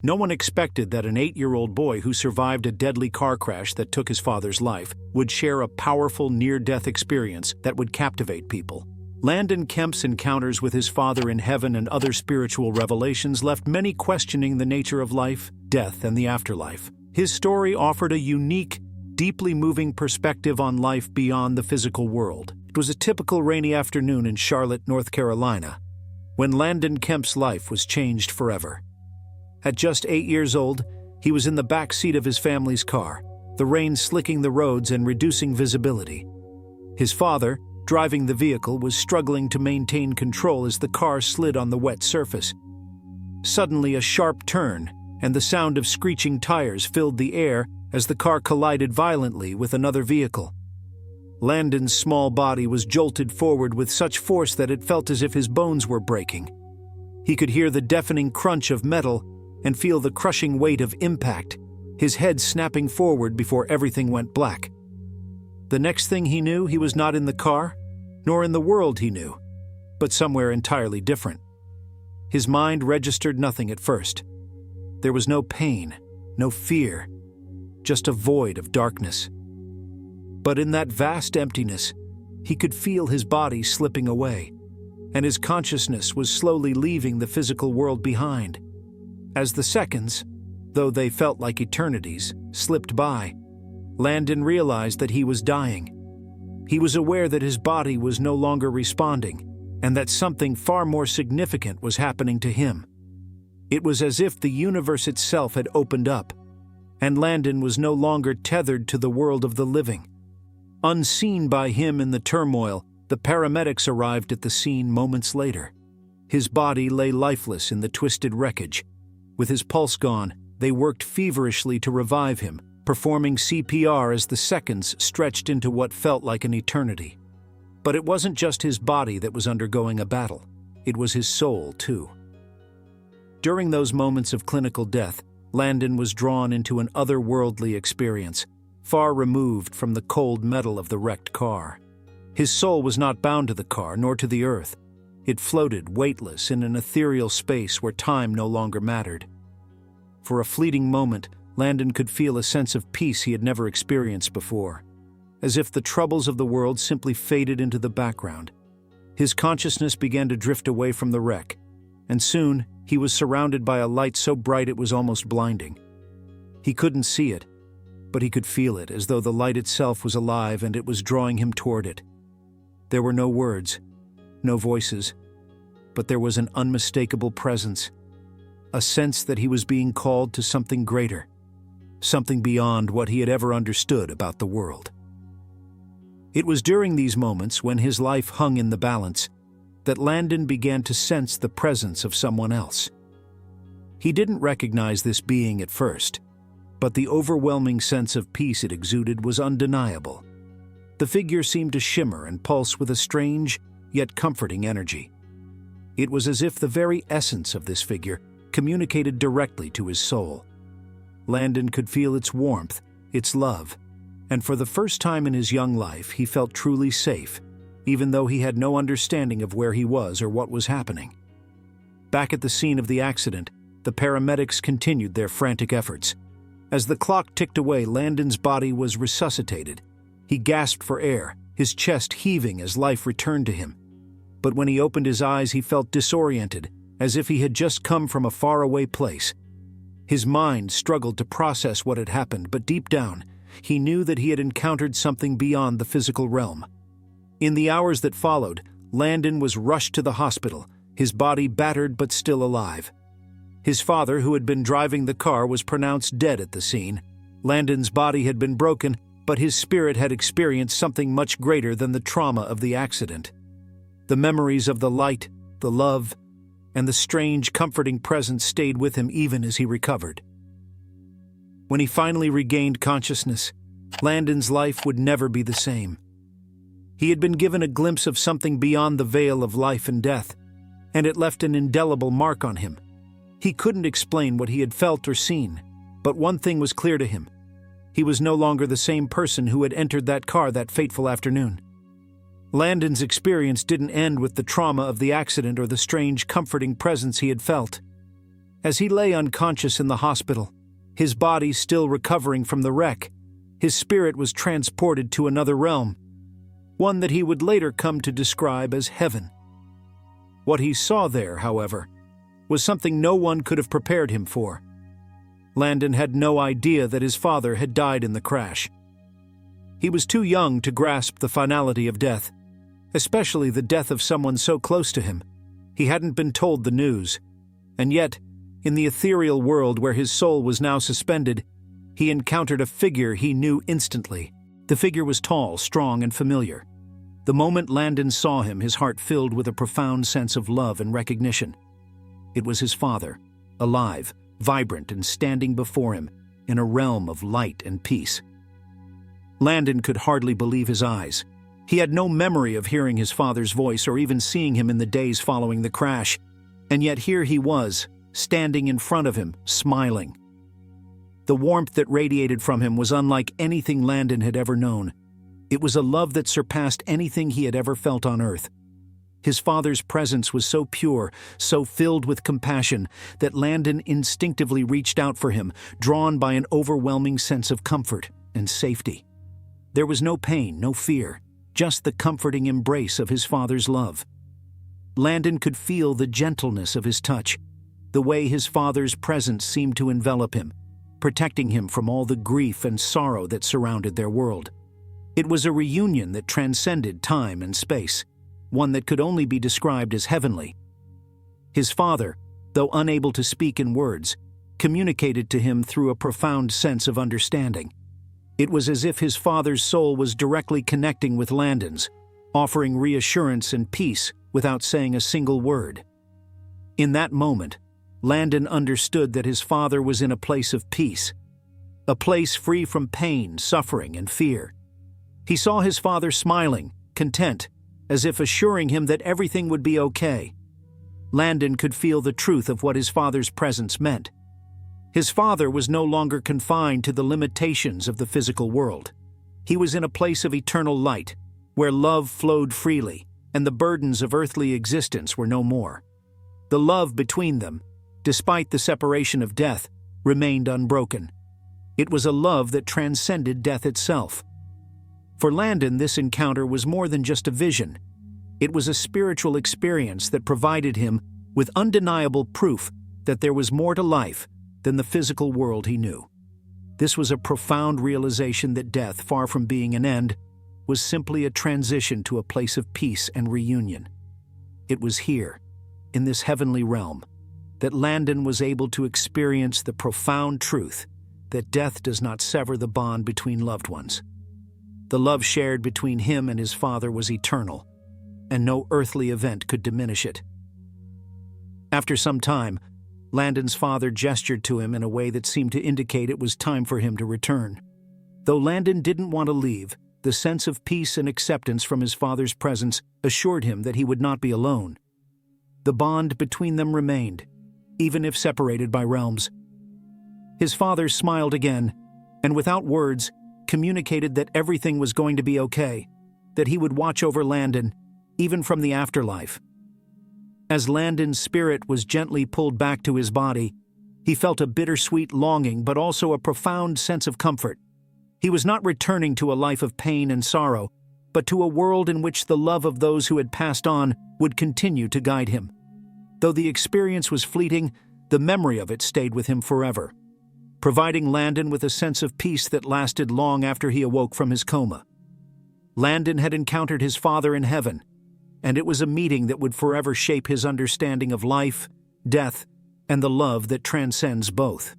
No one expected that an 8-year-old boy who survived a deadly car crash that took his father's life would share a powerful near-death experience that would captivate people. Landon Kemp's encounters with his father in heaven and other spiritual revelations left many questioning the nature of life, death, and the afterlife. His story offered a unique, deeply moving perspective on life beyond the physical world. It was a typical rainy afternoon in Charlotte, North Carolina, when Landon Kemp's life was changed forever. At just 8 years old, he was in the back seat of his family's car, the rain slicking the roads and reducing visibility. His father, driving the vehicle, was struggling to maintain control as the car slid on the wet surface. Suddenly, a sharp turn and the sound of screeching tires filled the air as the car collided violently with another vehicle. Landon's small body was jolted forward with such force that it felt as if his bones were breaking. He could hear the deafening crunch of metal and feel the crushing weight of impact, his head snapping forward before everything went black. The next thing he knew, he was not in the car, nor in the world he knew, but somewhere entirely different. His mind registered nothing at first. There was no pain, no fear, just a void of darkness. But in that vast emptiness, he could feel his body slipping away, and his consciousness was slowly leaving the physical world behind. As the seconds, though they felt like eternities, slipped by, Landon realized that he was dying. He was aware that his body was no longer responding, and that something far more significant was happening to him. It was as if the universe itself had opened up, and Landon was no longer tethered to the world of the living. Unseen by him in the turmoil, the paramedics arrived at the scene moments later. His body lay lifeless in the twisted wreckage. With his pulse gone, they worked feverishly to revive him, performing CPR as the seconds stretched into what felt like an eternity. But it wasn't just his body that was undergoing a battle. It was his soul, too. During those moments of clinical death, Landon was drawn into an otherworldly experience, far removed from the cold metal of the wrecked car. His soul was not bound to the car nor to the earth. It floated, weightless, in an ethereal space where time no longer mattered. For a fleeting moment, Landon could feel a sense of peace he had never experienced before, as if the troubles of the world simply faded into the background. His consciousness began to drift away from the wreck, and soon he was surrounded by a light so bright it was almost blinding. He couldn't see it, but he could feel it, as though the light itself was alive and it was drawing him toward it. There were no words, no voices, but there was an unmistakable presence, a sense that he was being called to something greater, something beyond what he had ever understood about the world. It was during these moments, when his life hung in the balance, that Landon began to sense the presence of someone else. He didn't recognize this being at first, but the overwhelming sense of peace it exuded was undeniable. The figure seemed to shimmer and pulse with a strange, yet comforting energy. It was as if the very essence of this figure communicated directly to his soul. Landon could feel its warmth, its love, and for the first time in his young life he felt truly safe, even though he had no understanding of where he was or what was happening. Back at the scene of the accident, the paramedics continued their frantic efforts. As the clock ticked away, Landon's body was resuscitated. He gasped for air, his chest heaving as life returned to him. But when he opened his eyes, he felt disoriented, as if he had just come from a faraway place. His mind struggled to process what had happened, but deep down, he knew that he had encountered something beyond the physical realm. In the hours that followed, Landon was rushed to the hospital, his body battered but still alive. His father, who had been driving the car, was pronounced dead at the scene. Landon's body had been broken, but his spirit had experienced something much greater than the trauma of the accident. The memories of the light, the love, and the strange, comforting presence stayed with him even as he recovered. When he finally regained consciousness, Landon's life would never be the same. He had been given a glimpse of something beyond the veil of life and death, and it left an indelible mark on him. He couldn't explain what he had felt or seen, but one thing was clear to him. He was no longer the same person who had entered that car that fateful afternoon. Landon's experience didn't end with the trauma of the accident or the strange, comforting presence he had felt. As he lay unconscious in the hospital, his body still recovering from the wreck, his spirit was transported to another realm, one that he would later come to describe as heaven. What he saw there, however, was something no one could have prepared him for. Landon had no idea that his father had died in the crash. He was too young to grasp the finality of death, especially the death of someone so close to him. He hadn't been told the news, and yet, in the ethereal world where his soul was now suspended, he encountered a figure he knew instantly. The figure was tall, strong, and familiar. The moment Landon saw him, his heart filled with a profound sense of love and recognition. It was his father, alive, vibrant, and standing before him in a realm of light and peace. Landon could hardly believe his eyes. He had no memory of hearing his father's voice or even seeing him in the days following the crash, and yet here he was, standing in front of him, smiling. The warmth that radiated from him was unlike anything Landon had ever known. It was a love that surpassed anything he had ever felt on earth. His father's presence was so pure, so filled with compassion, that Landon instinctively reached out for him, drawn by an overwhelming sense of comfort and safety. There was no pain, no fear, just the comforting embrace of his father's love. Landon could feel the gentleness of his touch, the way his father's presence seemed to envelop him, protecting him from all the grief and sorrow that surrounded their world. It was a reunion that transcended time and space, one that could only be described as heavenly. His father, though unable to speak in words, communicated to him through a profound sense of understanding. It was as if his father's soul was directly connecting with Landon's, offering reassurance and peace without saying a single word. In that moment, Landon understood that his father was in a place of peace, a place free from pain, suffering, and fear. He saw his father smiling, content, as if assuring him that everything would be okay. Landon could feel the truth of what his father's presence meant. His father was no longer confined to the limitations of the physical world. He was in a place of eternal light, where love flowed freely, and the burdens of earthly existence were no more. The love between them, despite the separation of death, remained unbroken. It was a love that transcended death itself. For Landon, this encounter was more than just a vision. It was a spiritual experience that provided him with undeniable proof that there was more to life than the physical world he knew. This was a profound realization that death, far from being an end, was simply a transition to a place of peace and reunion. It was here, in this heavenly realm, that Landon was able to experience the profound truth that death does not sever the bond between loved ones. The love shared between him and his father was eternal, and no earthly event could diminish it. After some time, Landon's father gestured to him in a way that seemed to indicate it was time for him to return. Though Landon didn't want to leave, the sense of peace and acceptance from his father's presence assured him that he would not be alone. The bond between them remained, even if separated by realms. His father smiled again, and without words, communicated that everything was going to be okay, that he would watch over Landon, even from the afterlife. As Landon's spirit was gently pulled back to his body, he felt a bittersweet longing but also a profound sense of comfort. He was not returning to a life of pain and sorrow, but to a world in which the love of those who had passed on would continue to guide him. Though the experience was fleeting, the memory of it stayed with him forever, providing Landon with a sense of peace that lasted long after he awoke from his coma. Landon had encountered his father in heaven, and it was a meeting that would forever shape his understanding of life, death, and the love that transcends both.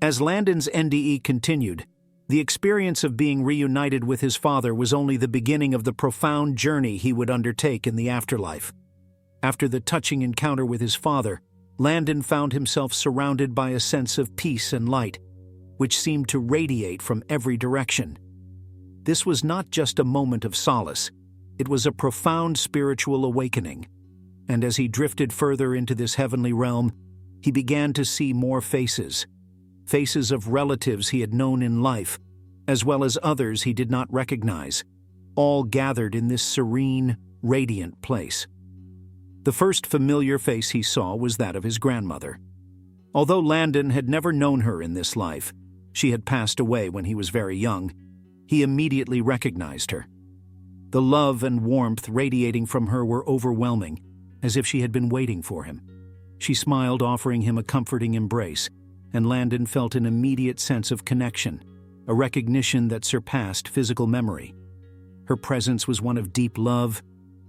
As Landon's NDE continued, the experience of being reunited with his father was only the beginning of the profound journey he would undertake in the afterlife. After the touching encounter with his father, Landon found himself surrounded by a sense of peace and light, which seemed to radiate from every direction. This was not just a moment of solace, it was a profound spiritual awakening, and as he drifted further into this heavenly realm, he began to see more faces of relatives he had known in life, as well as others he did not recognize, all gathered in this serene, radiant place. The first familiar face he saw was that of his grandmother. Although Landon had never known her in this life, she had passed away when he was very young, he immediately recognized her. The love and warmth radiating from her were overwhelming, as if she had been waiting for him. She smiled, offering him a comforting embrace, and Landon felt an immediate sense of connection, a recognition that surpassed physical memory. Her presence was one of deep love,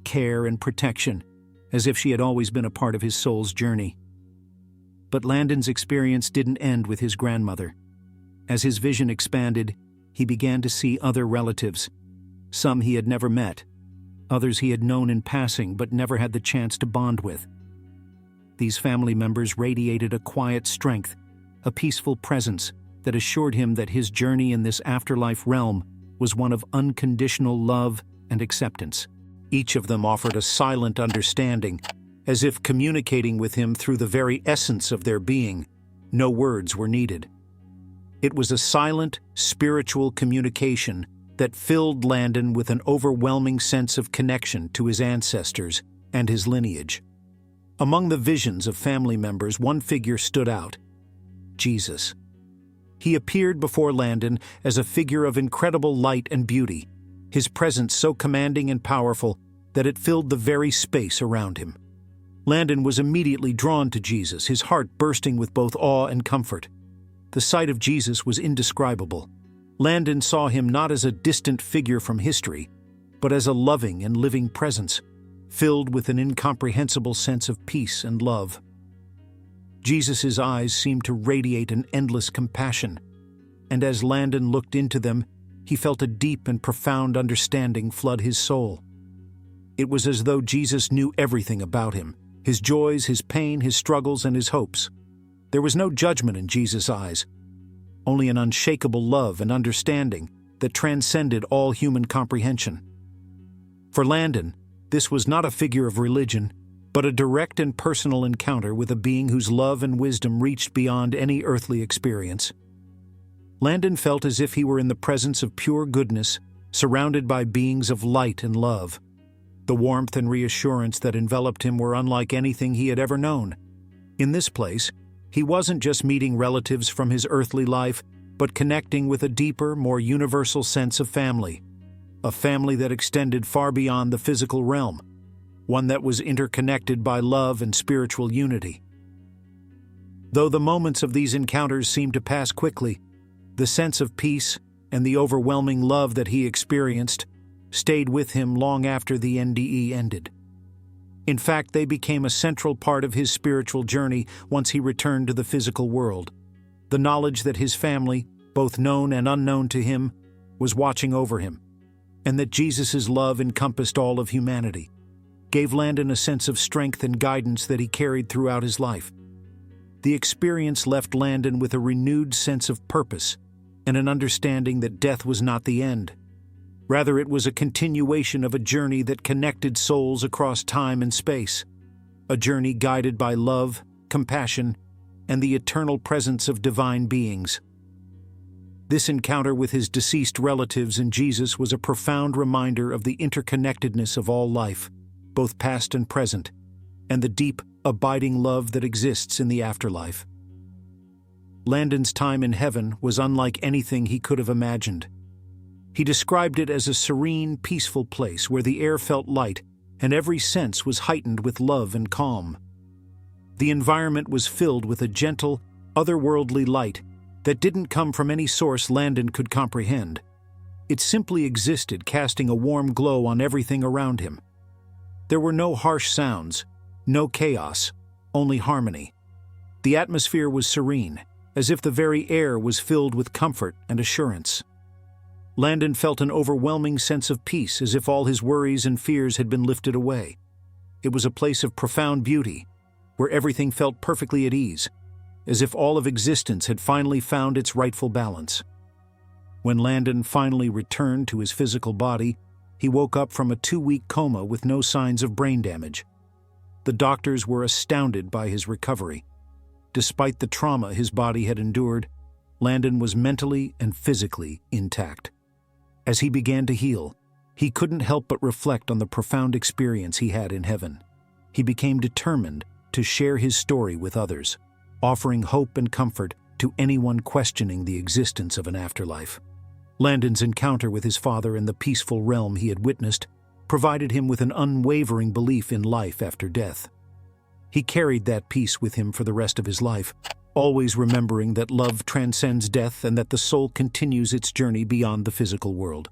care, and protection, as if she had always been a part of his soul's journey. But Landon's experience didn't end with his grandmother. As his vision expanded, he began to see other relatives. Some he had never met, others he had known in passing but never had the chance to bond with. These family members radiated a quiet strength, a peaceful presence that assured him that his journey in this afterlife realm was one of unconditional love and acceptance. Each of them offered a silent understanding, as if communicating with him through the very essence of their being. No words were needed. It was a silent, spiritual communication that filled Landon with an overwhelming sense of connection to his ancestors and his lineage. Among the visions of family members, one figure stood out: Jesus. He appeared before Landon as a figure of incredible light and beauty, his presence so commanding and powerful that it filled the very space around him. Landon was immediately drawn to Jesus, his heart bursting with both awe and comfort. The sight of Jesus was indescribable. Landon saw him not as a distant figure from history, but as a loving and living presence, filled with an incomprehensible sense of peace and love. Jesus' eyes seemed to radiate an endless compassion, and as Landon looked into them, he felt a deep and profound understanding flood his soul. It was as though Jesus knew everything about him, his joys, his pain, his struggles, and his hopes. There was no judgment in Jesus' eyes, only an unshakable love and understanding that transcended all human comprehension. For Landon, this was not a figure of religion, but a direct and personal encounter with a being whose love and wisdom reached beyond any earthly experience. Landon felt as if he were in the presence of pure goodness, surrounded by beings of light and love. The warmth and reassurance that enveloped him were unlike anything he had ever known. In this place, he wasn't just meeting relatives from his earthly life, but connecting with a deeper, more universal sense of family. A family that extended far beyond the physical realm, one that was interconnected by love and spiritual unity. Though the moments of these encounters seemed to pass quickly, the sense of peace and the overwhelming love that he experienced stayed with him long after the NDE ended. In fact, they became a central part of his spiritual journey once he returned to the physical world. The knowledge that his family, both known and unknown to him, was watching over him, and that Jesus' love encompassed all of humanity, gave Landon a sense of strength and guidance that he carried throughout his life. The experience left Landon with a renewed sense of purpose and an understanding that death was not the end. Rather, it was a continuation of a journey that connected souls across time and space, a journey guided by love, compassion, and the eternal presence of divine beings. This encounter with his deceased relatives and Jesus was a profound reminder of the interconnectedness of all life, both past and present, and the deep, abiding love that exists in the afterlife. Landon's time in heaven was unlike anything he could have imagined. He described it as a serene, peaceful place where the air felt light and every sense was heightened with love and calm. The environment was filled with a gentle, otherworldly light that didn't come from any source Landon could comprehend. It simply existed, casting a warm glow on everything around him. There were no harsh sounds, no chaos, only harmony. The atmosphere was serene, as if the very air was filled with comfort and assurance. Landon felt an overwhelming sense of peace, as if all his worries and fears had been lifted away. It was a place of profound beauty, where everything felt perfectly at ease, as if all of existence had finally found its rightful balance. When Landon finally returned to his physical body, he woke up from a 2-week coma with no signs of brain damage. The doctors were astounded by his recovery. Despite the trauma his body had endured, Landon was mentally and physically intact. As he began to heal, he couldn't help but reflect on the profound experience he had in heaven. he became determined to share his story with others, offering hope and comfort to anyone questioning the existence of an afterlife. Landon's encounter with his father in the peaceful realm he had witnessed provided him with an unwavering belief in life after death. He carried that peace with him for the rest of his life, always remembering that love transcends death and that the soul continues its journey beyond the physical world.